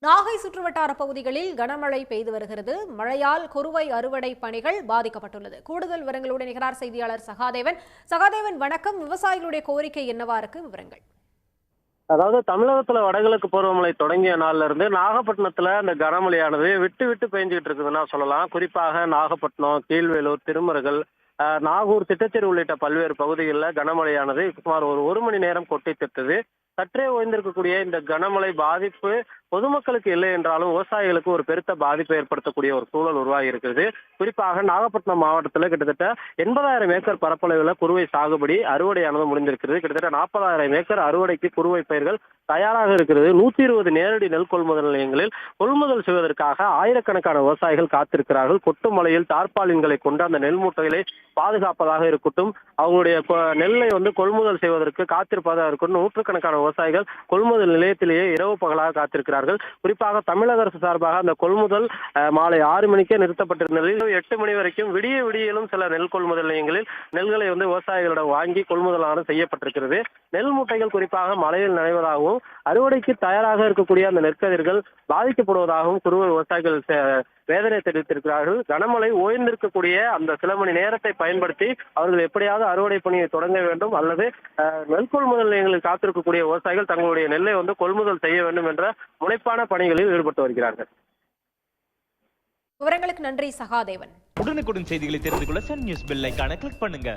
நாகை சுற்றுவட்டார பகுதிகளில் கனமழை பெய்து வருகிறது. மழையால் குறுவை அறுவடை பணிகள் பாதிக்கப்பட்டுள்ளது. கூடுதல் விவரங்களுடன் நிகரார் செய்தியாளர் சகாதேவன். சகாதேவன், வணக்கம். விவசாயிகளுடைய கோரிக்கை என்னவா இருக்கு? விவரங்கள். அதாவது தமிழகத்துல வடகிழக்கு பருவமழை தொடங்கிய நாள்ல இருந்து நாகப்பட்டினத்துல இந்த கனமழையானது விட்டு விட்டு பெஞ்சுக்கிட்டு இருக்குதுன்னா சொல்லலாம். குறிப்பாக நாகப்பட்டினம், கீழ்வேலூர், திருமருகல், நாகூர், திட்டச்சேரி உள்ளிட்ட பல்வேறு பகுதிகளில் கனமழையானது சுமார் ஒரு மணி நேரம் கொட்டி தீர்த்தது. சற்றே ஓய்ந்திருக்கக்கூடிய இந்த கனமழை பாதிப்பு பொதுமக்களுக்கு இல்லை என்றாலும் விவசாயிகளுக்கு ஒரு பெருத்த பாதிப்பை ஏற்படுத்தக்கூடிய ஒரு சூழல் உருவாகி இருக்கிறது. குறிப்பாக நாகப்பட்டினம் மாவட்டத்தில் கிட்டத்தட்ட 80,000 ஏக்கர் பரப்பளவில் குறுவை சாகுபடி அறுவடையானது முடிந்திருக்கிறது. கிட்டத்தட்ட 40,000 ஏக்கர் அறுவடைக்கு குறுவை பயிர்கள் தயாராக இருக்கிறது. 120 நேரடி நெல் கொள்முதல் நிலையங்களில் கொள்முதல் செய்வதற்காக ஆயிரக்கணக்கான விவசாயிகள் காத்திருக்கிறார்கள். கொட்டும் மழையில் தார்பாலின்களை கொண்டு அந்த நெல் மூட்டைகளை பாதுகாப்பதாக இருக்கட்டும், அவங்களுடைய நெல்லை கொள்முதல் செய்வதற்கு காத்திருப்பதாக இருக்கட்டும், நூற்றுக்கணக்கான விவசாயிகள் கொள்முதல் நிலையத்திலேயே இரவு பகலாக காத்திருக்கிறார்கள். குறிப்பாக தமிழக அரசு சார்பாக அந்த கொள்முதல் மாலை 6 மணிக்கே நிறுத்தப்பட்டிருந்த நிலையில் 8 மணி வரைக்கும் விடியலும் சில நெல் கொள்முதல் நிலையங்களில் நெல்களை விவசாயிகளிடம் வாங்கி கொள்முதலானது செய்யப்பட்டிருக்கிறது. நெல் மூட்டைகள் குறிப்பாக மழையில் நனைவதாகவும் அறுவடைக்கு தயாராக இருக்கக்கூடிய அந்த நெற்கதிர்கள் பாதிக்கப்படுவதாகவும் குறுவை விவசாயிகள் வேதனை தெரிவித்திருக்கிறார்கள். கனமழை ஓய்ந்திருக்கக்கூடிய அந்த சில மணி நேரத்தை பயன்படுத்தி அவர்கள் எப்படியாவது அறுவடை பணியை தொடங்க வேண்டும் அல்லது நெல் கொள்முதல் நிலையங்களில் காத்திருக்கக்கூடிய விவசாயிகள் தங்களுடைய நெல்லை கொள்முதல் செய்ய வேண்டும் என்ற முனைப்பான பணிகளில் ஈடுபட்டு வருகிறார்கள். விவரங்களுக்கு நன்றி சகாதேவன். உடனுக்குடன் செய்திகளை தெரிந்து கொள்ள சன் நியூஸ் பெல் ஐகானை கிளிக் பண்ணுங்க.